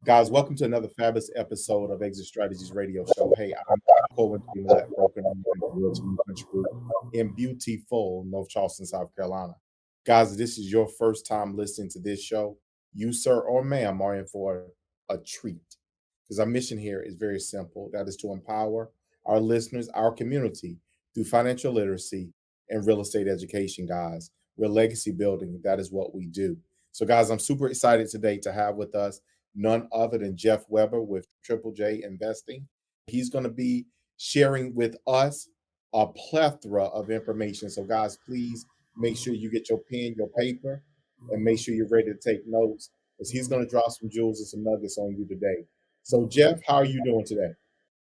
Guys, welcome to another fabulous episode of Exit Strategies Radio Show. Hey, I'm Cohen Black Broker Country Group in beautiful North Charleston, South Carolina. Guys, this is your first time listening to this show. You, sir or ma'am, are in for a treat because our mission here is very simple. That is to empower our listeners, our community through financial literacy and real estate education, guys. We're legacy building. That is what we do. So, guys, I'm super excited today to have with us none other than Jeff Weber with Triple J Investing. He's going to be sharing with us a plethora of information. So, guys, please make sure you get your pen, your paper, and make sure you're ready to take notes because he's going to drop some jewels and some nuggets on you today. So, Jeff, how are you doing today?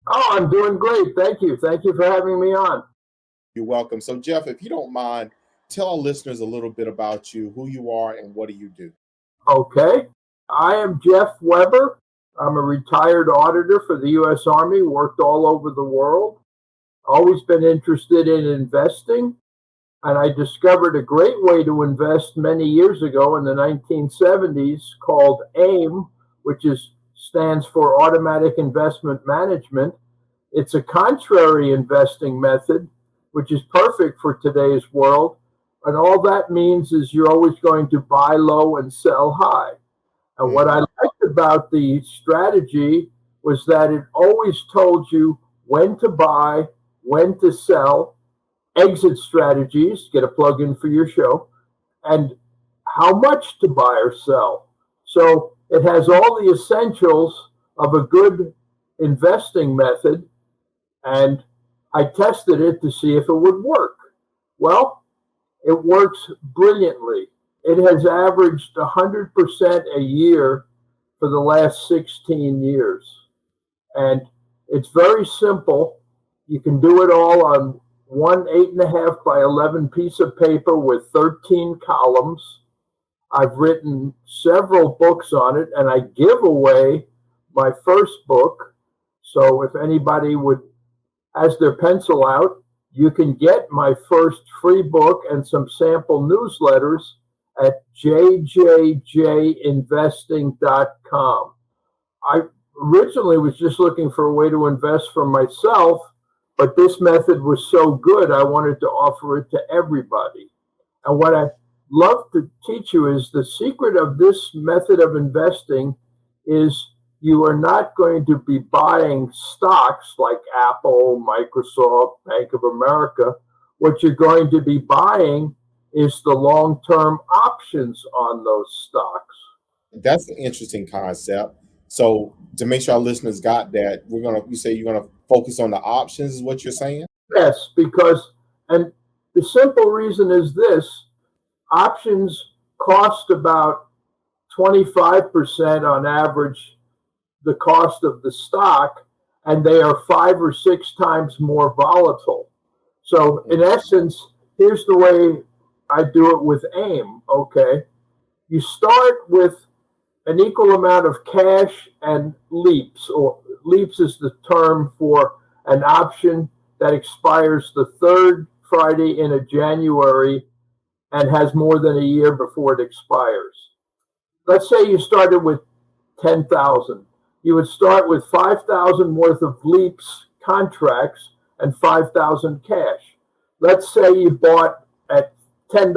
Oh, I'm doing great. Thank you. Thank you for having me on. You're welcome. So, Jeff, if you don't mind, tell our listeners a little bit about you, who you are, and what do you do? Okay. I am Jeff Weber. I'm a retired auditor for the U.S. Army, worked all over the world, always been interested in investing, and I discovered a great way to invest many years ago in the 1970s called AIM, which stands for Automatic Investment Management. It's a contrary investing method, which is perfect for today's world, and all that means is you're always going to buy low and sell high. And what I liked about the strategy was that it always told you when to buy, when to sell, exit strategies, get a plug in for your show, and how much to buy or sell. So it has all the essentials of a good investing method, and I tested it to see if it would work. Well, it works brilliantly. It has averaged 100% a year for the last 16 years. And it's very simple. You can do it all on one 8.5 by 11 piece of paper with 13 columns. I've written several books on it, and I give away my first book. So if anybody has their pencil out, you can get my first free book and some sample newsletters at jjjinvesting.com. I originally was just looking for a way to invest for myself, but this method was so good, I wanted to offer it to everybody. And what I love to teach you is the secret of this method of investing is you are not going to be buying stocks like Apple, Microsoft, Bank of America. What you're going to be buying is the long-term options on those stocks. That's an interesting concept. So to make sure our listeners got that, you say you're gonna focus on the options, is what you're saying? Yes, and the simple reason is this: options cost about 25% on average the cost of the stock, and they are 5 or 6 times more volatile. So in essence, here's the way I do it with AIM, okay? You start with an equal amount of cash and leaps, or leaps is the term for an option that expires the third Friday in a January and has more than a year before it expires. Let's say you started with 10,000. You would start with 5,000 worth of leaps contracts and 5,000 cash. Let's say you bought at $10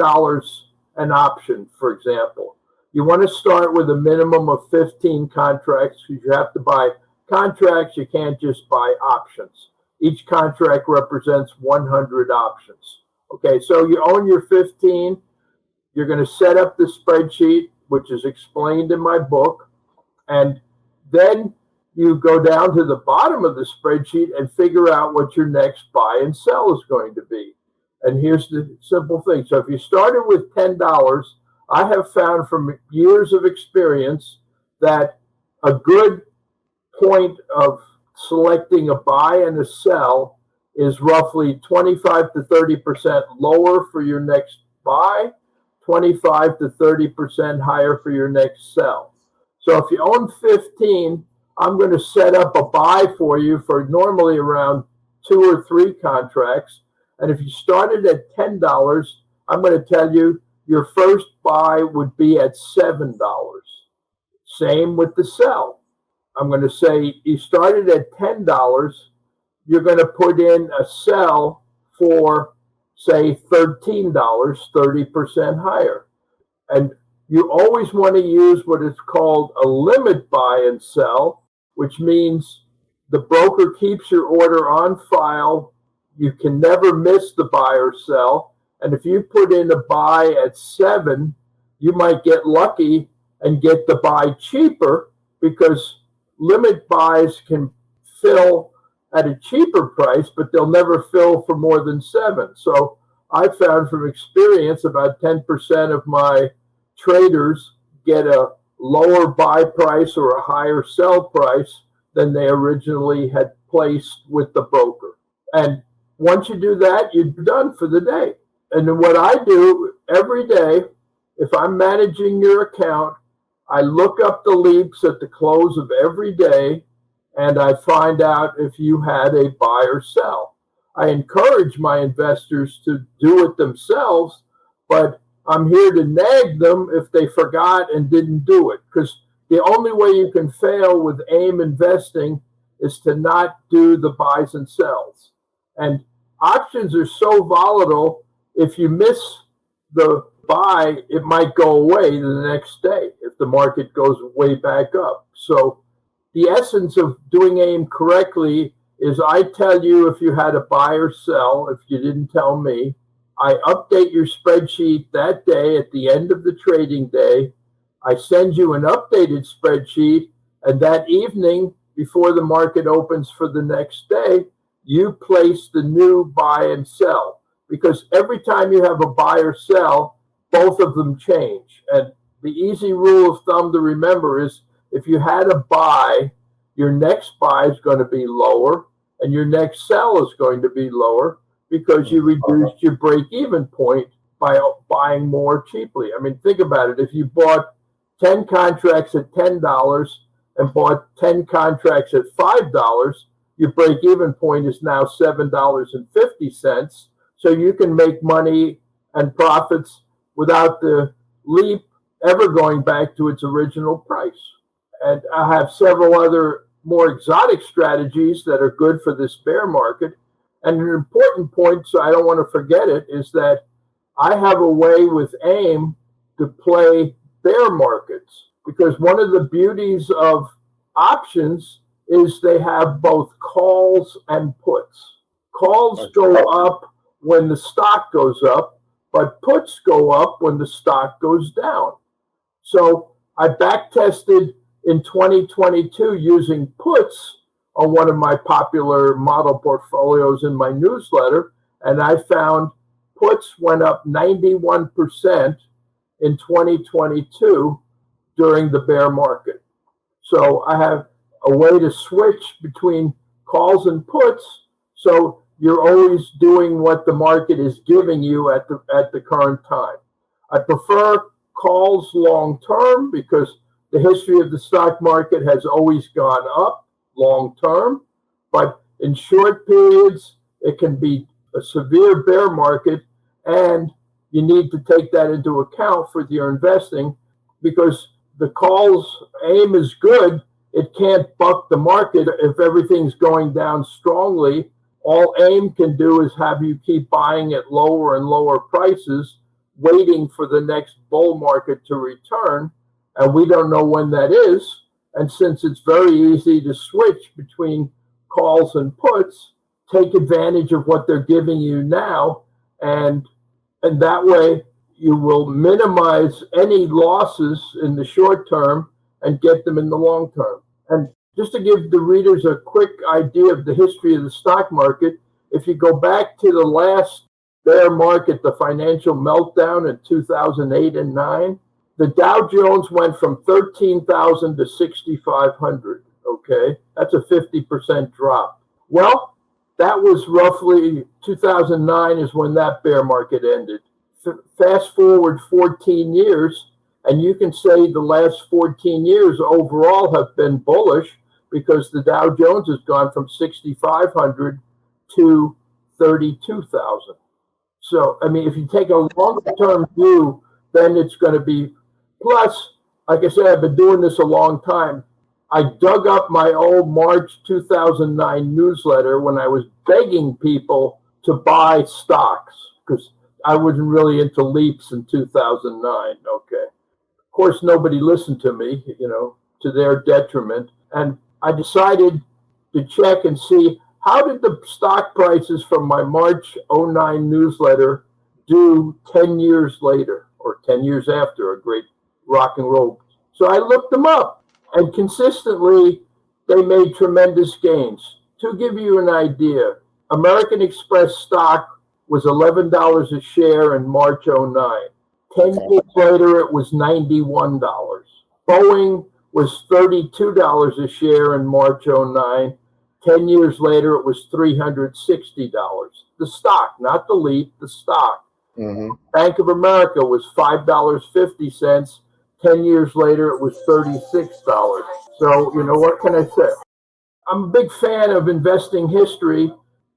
an option, for example. You want to start with a minimum of 15 contracts because you have to buy contracts. You can't just buy options. Each contract represents 100 options. Okay, so you own your 15. You're going to set up the spreadsheet, which is explained in my book, and then you go down to the bottom of the spreadsheet and figure out what your next buy and sell is going to be. And here's the simple thing. So if you started with $10, I have found from years of experience that a good point of selecting a buy and a sell is roughly 25 to 30% lower for your next buy, 25 to 30% higher for your next sell. So if you own 15, I'm going to set up a buy for you for normally around 2 or 3 contracts. And if you started at $10, I'm going to tell you your first buy would be at $7. Same with the sell. I'm going to say you started at $10, you're going to put in a sell for, say, $13, 30% higher. And you always want to use what is called a limit buy and sell, which means the broker keeps your order on file. You can never miss the buy or sell. And if you put in a buy at 7, you might get lucky and get the buy cheaper, because limit buys can fill at a cheaper price, but they'll never fill for more than 7. So I found from experience about 10% of my traders get a lower buy price or a higher sell price than they originally had placed with the broker. And once you do that, you're done for the day. And then what I do every day, if I'm managing your account, I look up the leaps at the close of every day, and I find out if you had a buy or sell. I encourage my investors to do it themselves, but I'm here to nag them if they forgot and didn't do it, because the only way you can fail with AIM investing is to not do the buys and sells. And options are so volatile, if you miss the buy, it might go away the next day if the market goes way back up. So the essence of doing AIM correctly is I tell you if you had a buy or sell. If you didn't tell me, I update your spreadsheet that day at the end of the trading day. I send you an updated spreadsheet, and that evening before the market opens for the next day, you place the new buy and sell. Because every time you have a buy or sell, both of them change. And the easy rule of thumb to remember is if you had a buy, your next buy is going to be lower and your next sell is going to be lower, because you reduced your break-even point by buying more cheaply. I mean, think about it. If you bought 10 contracts at $10 and bought 10 contracts at $5, your break-even point is now $7.50. So you can make money and profits without the leap ever going back to its original price. And I have several other more exotic strategies that are good for this bear market. And an important point, so I don't want to forget it, is that I have a way with AIM to play bear markets, because one of the beauties of options is they have both calls and puts. Calls go up when the stock goes up, but puts go up when the stock goes down. So I back tested in 2022 using puts on one of my popular model portfolios in my newsletter, and I found puts went up 91% in 2022 during the bear market. So I have a way to switch between calls and puts, so you're always doing what the market is giving you at the current time. I prefer calls long term because the history of the stock market has always gone up long term, but in short periods, it can be a severe bear market, and you need to take that into account for your investing, because the calls AIM is good. It can't buck the market if everything's going down strongly. All AIM can do is have you keep buying at lower and lower prices, waiting for the next bull market to return. And we don't know when that is. And since it's very easy to switch between calls and puts, take advantage of what they're giving you now. And that way you will minimize any losses in the short term and get them in the long term. And just to give the readers a quick idea of the history of the stock market, if you go back to the last bear market, the financial meltdown in 2008 and 9, the Dow Jones went from 13,000 to 6,500. Okay, that's a 50% drop. Well, that was roughly 2009 is when that bear market ended. Fast forward 14 years, and you can say the last 14 years overall have been bullish, because the Dow Jones has gone from 6,500 to 32,000. So, I mean, if you take a long-term view, then it's going to be, plus, like I said, I've been doing this a long time. I dug up my old March 2009 newsletter when I was begging people to buy stocks because I wasn't really into leaps in 2009. Okay. Of course, nobody listened to me, to their detriment. And I decided to check and see how did the stock prices from my March '09 newsletter do 10 years later or 10 years after a great rock and roll. So I looked them up. And consistently, they made tremendous gains. To give you an idea, American Express stock was $11 a share in March '09. 10 years later, it was $91. Boeing was $32 a share in March '09. 10 years later, it was $360. The stock, not the leap, the stock. Bank of America was $5.50. 10 years later, it was $36. So, what can I say? I'm a big fan of investing history.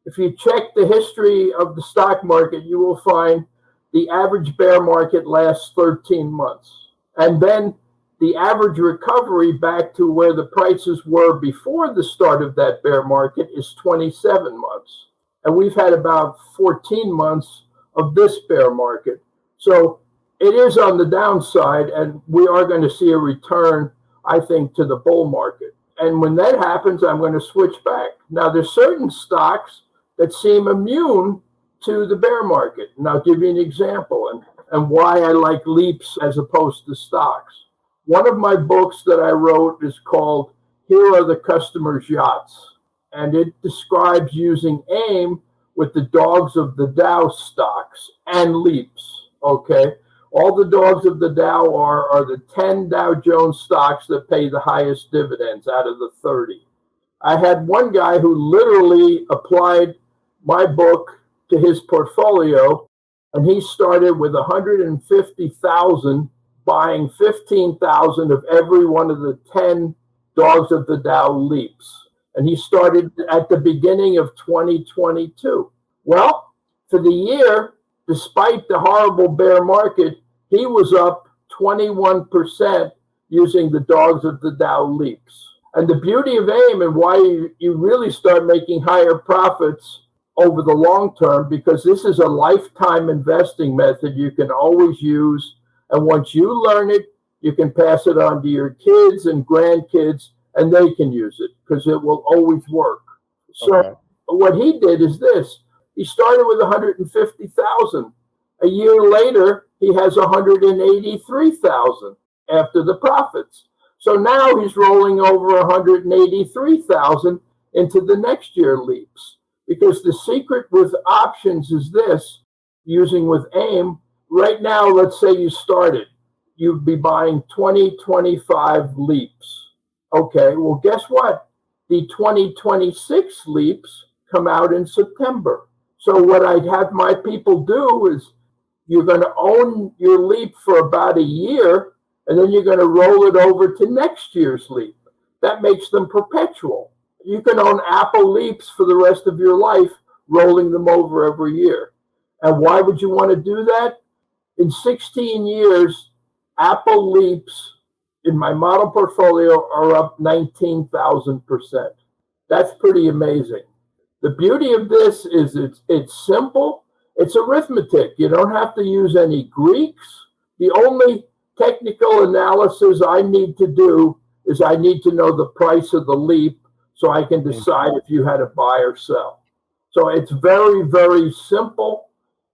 If you check the history of the stock market, you will find the average bear market lasts 13 months. And then the average recovery back to where the prices were before the start of that bear market is 27 months. And we've had about 14 months of this bear market. So it is on the downside, and we are going to see a return, I think, to the bull market. And when that happens, I'm going to switch back. Now, there's certain stocks that seem immune to the bear market. And I'll give you an example and why I like leaps as opposed to stocks. One of my books that I wrote is called Here Are the Customer's Yachts. And it describes using AIM with the dogs of the Dow stocks and leaps, okay? All the dogs of the Dow are the 10 Dow Jones stocks that pay the highest dividends out of the 30. I had one guy who literally applied my book to his portfolio, and he started with 150,000, buying 15,000 of every one of the 10 dogs of the Dow leaps. And he started at the beginning of 2022. Well, for the year, despite the horrible bear market, he was up 21% using the dogs of the Dow leaps. And the beauty of AIM and why you really start making higher profits over the long term, because this is a lifetime investing method you can always use. And once you learn it, you can pass it on to your kids and grandkids, and they can use it because it will always work. So what he did is this. He started with 150,000. A year later, he has 183,000 after the profits. So now he's rolling over 183,000 into the next year leaps. Because the secret with options is this, using with AIM, right now, let's say you started, you'd be buying 25 leaps. Okay, well, guess what? The 2026 leaps come out in September. So what I'd have my people do is you're going to own your leap for about a year, and then you're going to roll it over to next year's leap. That makes them perpetual. You can own Apple leaps for the rest of your life, rolling them over every year. And why would you want to do that? In 16 years, Apple leaps in my model portfolio are up 19,000%. That's pretty amazing. The beauty of this is it's simple. It's arithmetic. You don't have to use any Greeks. The only technical analysis I need to do is I need to know the price of the leap so I can decide if you had to buy or sell. So it's very, very simple.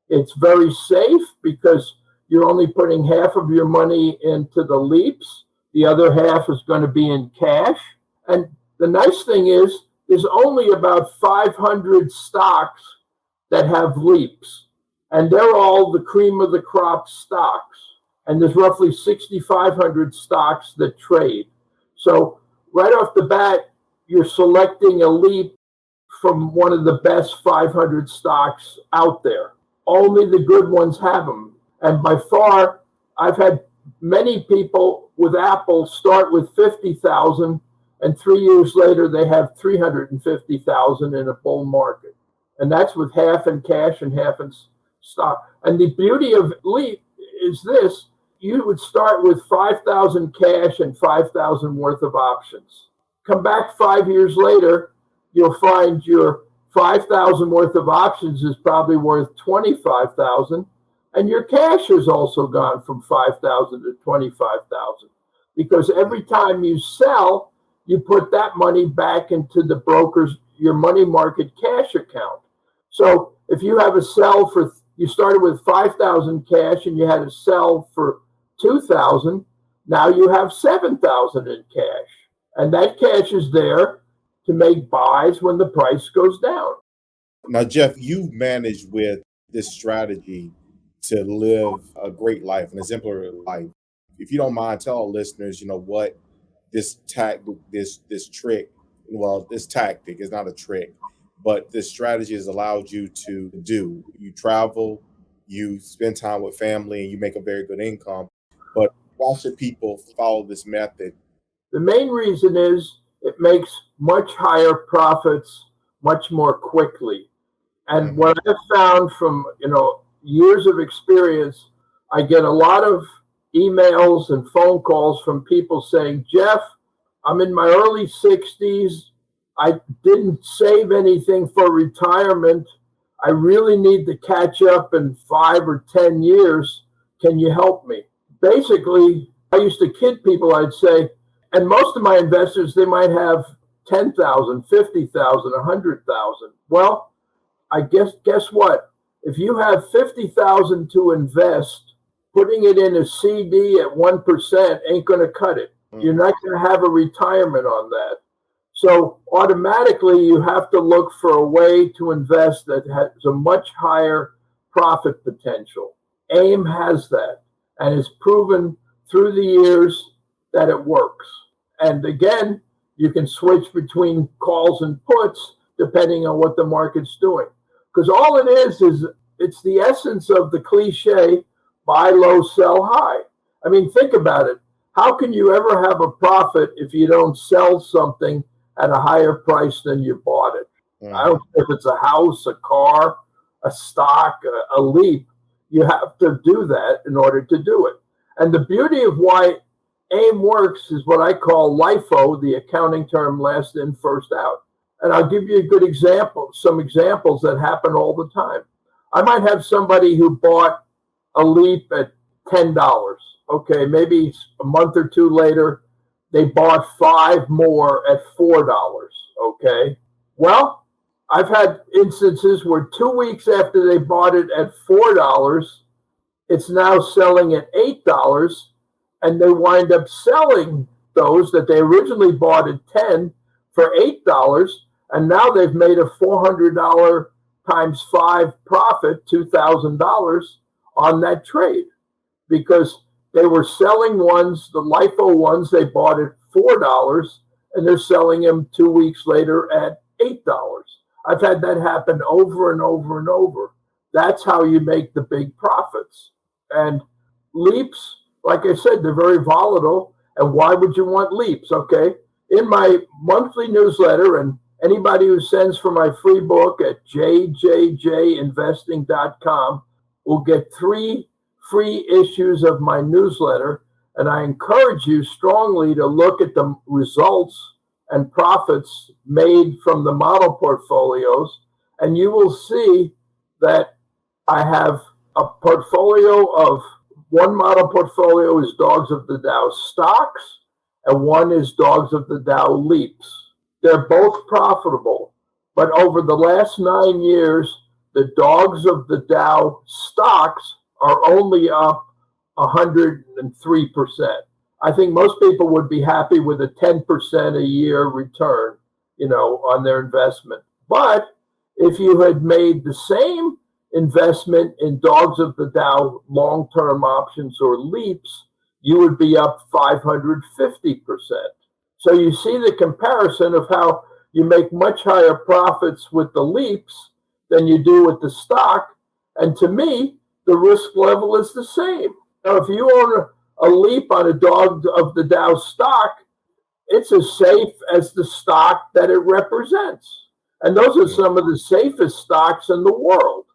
It's very safe because you're only putting half of your money into the leaps. The other half is going to be in cash. And the nice thing is there's only about 500 stocks that have leaps. And they're all the cream of the crop stocks. And there's roughly 6,500 stocks that trade. So right off the bat, you're selecting a leap from one of the best 500 stocks out there. Only the good ones have them. And by far, I've had many people with Apple start with 50,000, and 3 years later, they have 350,000 in a bull market. And that's with half in cash and half in stock. And the beauty of leap is this. You would start with 5,000 cash and 5,000 worth of options. Come back 5 years later, you'll find your 5,000 worth of options is probably worth 25,000, and your cash has also gone from 5,000 to 25,000, because every time you sell, you put that money back into the broker's, your money market cash account. So if you have a sell for, you started with 5,000 cash and you had a sell for 2,000, now you have 7,000 in cash, and that cash is there to make buys when the price goes down. Now, Jeff, you've managed with this strategy to live a great life, an exemplary life. If you don't mind, tell our listeners, what this this trick, well, this tactic is not a trick, but this strategy has allowed you to do. You travel, you spend time with family, and you make a very good income. But why should people follow this method? The main reason is it makes much higher profits much more quickly. And what I've found from, years of experience, I get a lot of emails and phone calls from people saying, Jeff, I'm in my early 60s. I didn't save anything for retirement. I really need to catch up in 5 or 10 years. Can you help me? Basically, I used to kid people. I'd say, and most of my investors, they might have 10,000, 50,000, 100,000. Well, I guess what? If you have 50,000 to invest, putting it in a CD at 1% ain't going to cut it. You're not going to have a retirement on that. So automatically, you have to look for a way to invest that has a much higher profit potential. AIM has that, and it's proven through the years that it works. And again, you can switch between calls and puts depending on what the market's doing. Because all it is it's the essence of the cliche, buy low, sell high. I mean, think about it. How can you ever have a profit if you don't sell something at a higher price than you bought it? I don't care if it's a house, a car, a stock, a leap. You have to do that in order to do it. And the beauty of why AIM works is what I call LIFO, the accounting term, last in, first out. And I'll give you a good example, some examples that happen all the time. I might have somebody who bought a leap at $10. Okay, maybe a month or two later, they bought 5 more at $4. Okay, well, I've had instances where 2 weeks after they bought it at $4, it's now selling at $8, and they wind up selling those that they originally bought at $10 for $8, and now they've made a $400 times 5 profit, $2,000 on that trade, because they were selling ones, the LIFO ones, they bought at $4, and they're selling them 2 weeks later at $8. I've had that happen over and over and over. That's how you make the big profits. And leaps, like I said, they're very volatile. And why would you want leaps? Okay. In my monthly newsletter, and anybody who sends for my free book at jjjinvesting.com will get 3 free issues of my newsletter. And I encourage you strongly to look at the results and profits made from the model portfolios. And you will see that I have a portfolio of, one model portfolio is Dogs of the Dow stocks, and one is Dogs of the Dow leaps. They're both profitable, but over the last 9 years, the Dogs of the Dow stocks are only up 103%. I think most people would be happy with a 10% a year return, on their investment. But if you had made the same investment in Dogs of the Dow long-term options or leaps, you would be up 550%. So you see the comparison of how you make much higher profits with the leaps than you do with the stock. And to me, the risk level is the same. Now, if you own a leap on a Dog of the Dow stock, it's as safe as the stock that it represents. And those are some of the safest stocks in the world.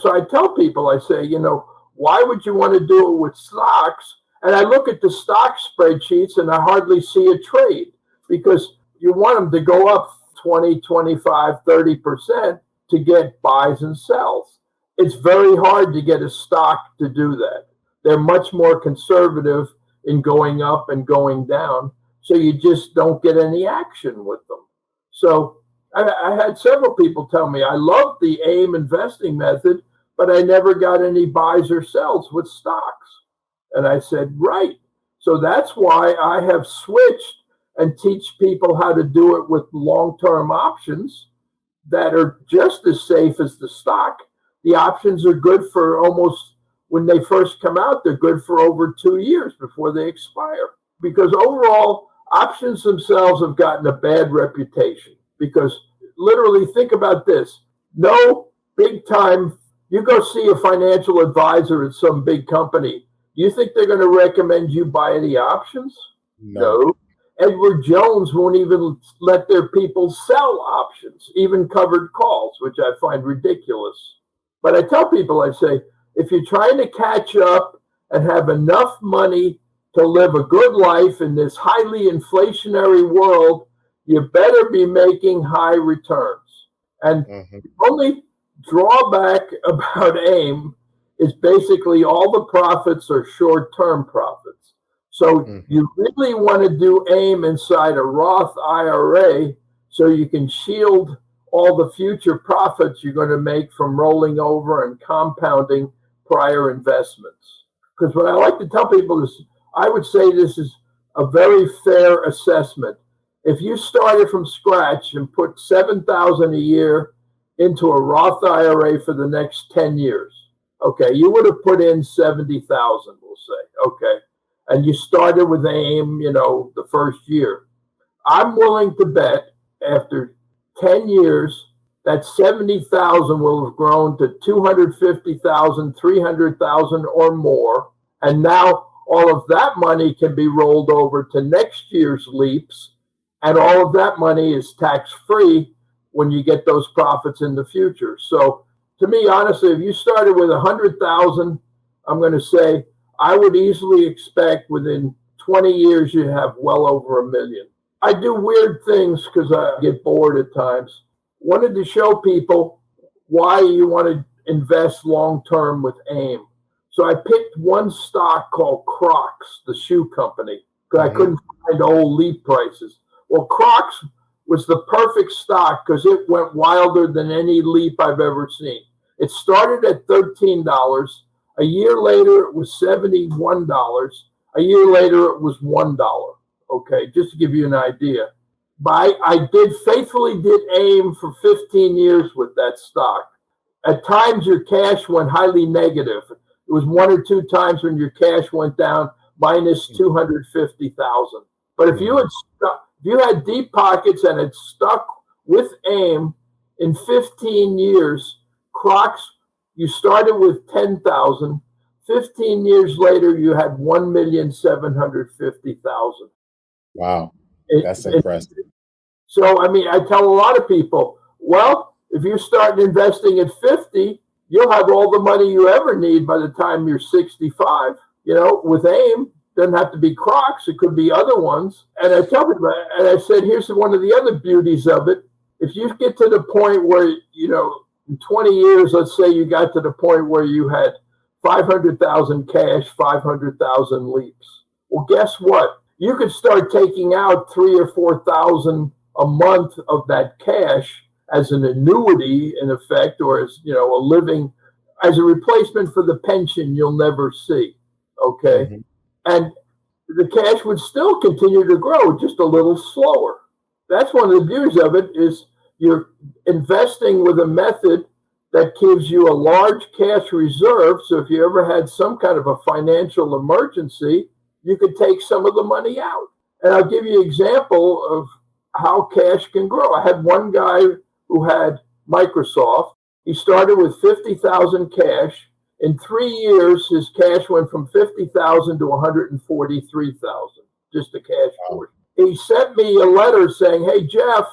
So I tell people, I say, why would you want to do it with stocks? And I look at the stock spreadsheets and I hardly see a trade, because you want them to go up 20, 25, 30% to get buys and sells. It's very hard to get a stock to do that. They're much more conservative in going up and going down, so you just don't get any action with them. So I had several people tell me, I love the AIM investing method, but I never got any buys or sells with stocks. And I said, right. So that's why I have switched and teach people how to do it with long-term options that are just as safe as the stock. The options are good for almost, when they first come out, they're good for over 2 years before they expire. Because overall, options themselves have gotten a bad reputation. Because literally, think about this. No big time, you go see a financial advisor at some big company. You think they're going to recommend you buy any options? No. Edward Jones won't even let their people sell options, even covered calls, which I find ridiculous. But I tell people, I say, if you're trying to catch up and have enough money to live a good life in this highly inflationary world, you better be making high returns. And the only drawback about AIM is basically all the profits are short-term profits. So you really want to do AIM inside a Roth IRA so you can shield all the future profits you're going to make from rolling over and compounding prior investments. Because what I like to tell people is, I would say this is a very fair assessment. If you started from scratch and put $7,000 a year into a Roth IRA for the next 10 years, okay, you would have put in $70,000, we'll say, okay, and you started with AIM, the first year. I'm willing to bet after 10 years that 70,000 will have grown to 250,000, 300,000 or more, and now all of that money can be rolled over to next year's leaps, and all of that money is tax-free when you get those profits in the future. So to me, honestly, if you started with 100,000, I'm going to say I would easily expect within 20 years you have well over $1 million. I do weird things because I get bored at times. Wanted to show people why you want to invest long-term with AIM. So I picked one stock called Crocs, the shoe company, because I couldn't find old Leap prices. Well, Crocs was the perfect stock because it went wilder than any Leap I've ever seen. It started at $13. A year later, it was $71. A year later, it was $1. Okay, just to give you an idea. But I faithfully did AIM for 15 years with that stock. At times, your cash went highly negative. It was 1 or 2 times when your cash went down minus 250,000. But if you had deep pockets and had stuck with AIM in 15 years, Crocs, you started with 10,000. 15 years later, you had 1,750,000. Wow, that's impressive. So, I tell a lot of people, well, if you start investing at 50, you'll have all the money you ever need by the time you're 65. With AIM, doesn't have to be Crocs, it could be other ones. And I tell people, and I said, here's one of the other beauties of it. If you get to the point where, in 20 years, let's say you got to the point where you had 500,000 cash, 500,000 leaps. Well, guess what? You could start taking out 3,000 or 4,000 a month of that cash as an annuity, in effect, or as a living, as a replacement for the pension you'll never see. Okay, and the cash would still continue to grow, just a little slower. That's one of the beauties of it, is you're investing with a method that gives you a large cash reserve. So if you ever had some kind of a financial emergency, you could take some of the money out. And I'll give you an example of how cash can grow. I had one guy who had Microsoft. He started with 50,000 cash. In 3 years, his cash went from 50,000 to 143,000, just the cash portion. He sent me a letter saying, hey, Jeff,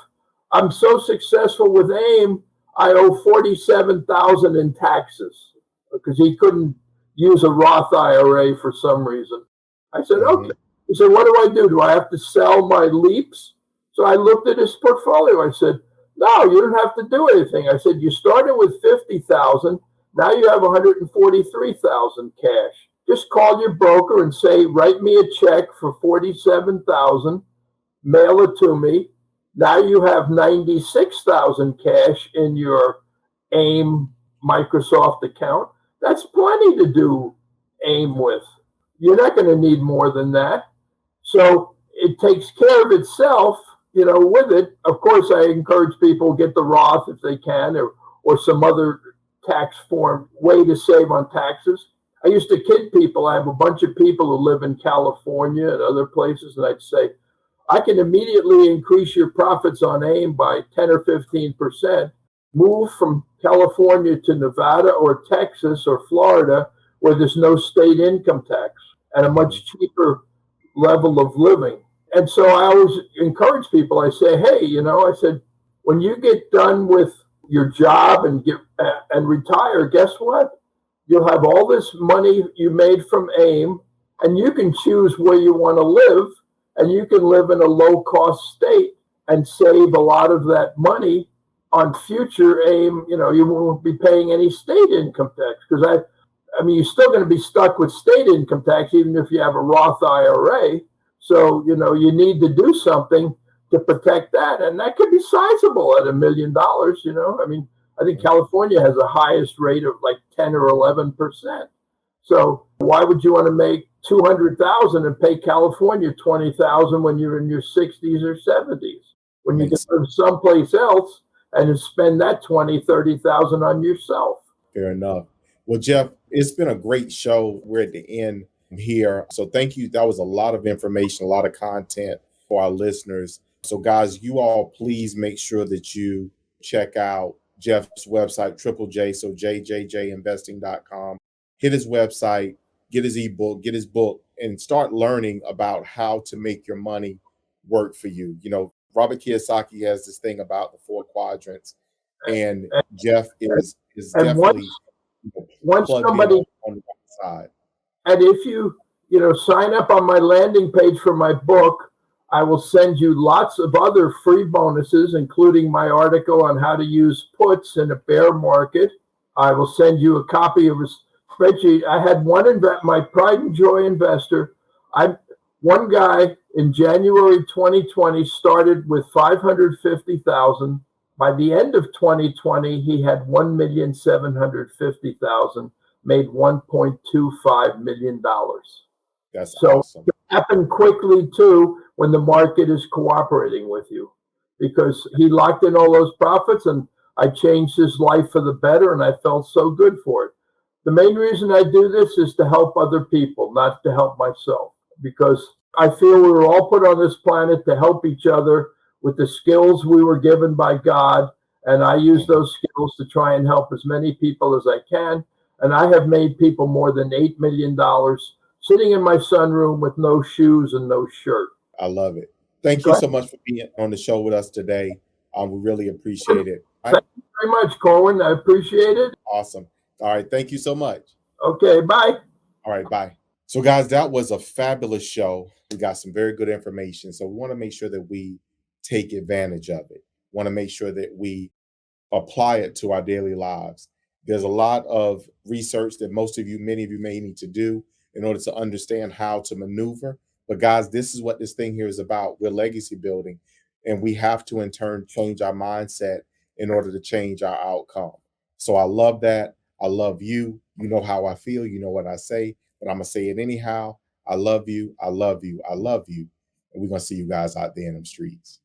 I'm so successful with AIM, I owe 47,000 in taxes, because he couldn't use a Roth IRA for some reason. I said, okay. He said, what do I do? Do I have to sell my leaps? So So I looked at his portfolio. I said, no, you don't have to do anything. I said, you started with 50,000. Now you have 143,000 cash. Just call your broker and say, write me a check for 47,000, mail it to me. Now you have 96,000 cash in your AIM Microsoft account. That's plenty to do AIM with. You're not going to need more than that. So it takes care of itself, with it. Of course, I encourage people get the Roth if they can, or some other tax form way to save on taxes. I used to kid people. I have a bunch of people who live in California and other places, and I'd say, I can immediately increase your profits on AIM by 10 or 15%. Move from California to Nevada or Texas or Florida, where there's no state income tax and a much cheaper level of living. And so I always encourage people. I say, hey, I said, when you get done with your job and retire, guess what? You'll have all this money you made from AIM, and you can choose where you want to live, and you can live in a low-cost state and save a lot of that money on future AIM. You won't be paying any state income tax, because I mean, you're still going to be stuck with state income tax, even if you have a Roth IRA. So, you need to do something to protect that. And that could be sizable at $1 million, I mean, I think California has the highest rate of like 10 or 11%. So why would you want to make 200,000 and pay California 20,000 when you're in your 60s or 70s? When you can live someplace else and spend that 20, 30,000 on yourself. Fair enough. Well, Jeff, it's been a great show. We're at the end here. So thank you. That was a lot of information, a lot of content for our listeners. So guys, you all please make sure that you check out Jeff's website, JJJ, so jjjinvesting.com. Hit his website, get his ebook, get his book, and start learning about how to make your money work for you. Robert Kiyosaki has this thing about the 4 quadrants, and Jeff is definitely once somebody on the right side. And if you sign up on my landing page for my book, I will send you lots of other free bonuses, including my article on how to use puts in a bear market. I will send you a copy of a spreadsheet. I had my pride and joy investor. One guy in January 2020 started with 550,000. By the end of 2020, he had 1,750,000, made $1.25 million. That's so awesome. It happened quickly too when the market is cooperating with you, because he locked in all those profits, and I changed his life for the better, and I felt so good for it. The main reason I do this is to help other people, not to help myself, because I feel we were all put on this planet to help each other with the skills we were given by God, and I use those skills to try and help as many people as I can. And I have made people more than $8 million sitting in my sunroom with no shoes and no shirt. I love it. Thank you so much for being on the show with us today. We really appreciate it. Thank you very much, Corwin. I appreciate it. Awesome. All right. Thank you so much. Okay. Bye. All right. Bye. So, guys, that was a fabulous show. We got some very good information. So we want to make sure that we take advantage of it. Want to make sure that we apply it to our daily lives. There's a lot of research that many of you may need to do in order to understand how to maneuver. But guys, this is what this thing here is about. We're legacy building, and we have to in turn change our mindset in order to change our outcome. So I love that. I love you. You know how I feel. You know what I say, but I'm going to say it anyhow. I love you. I love you. I love you. And we're going to see you guys out there in them streets.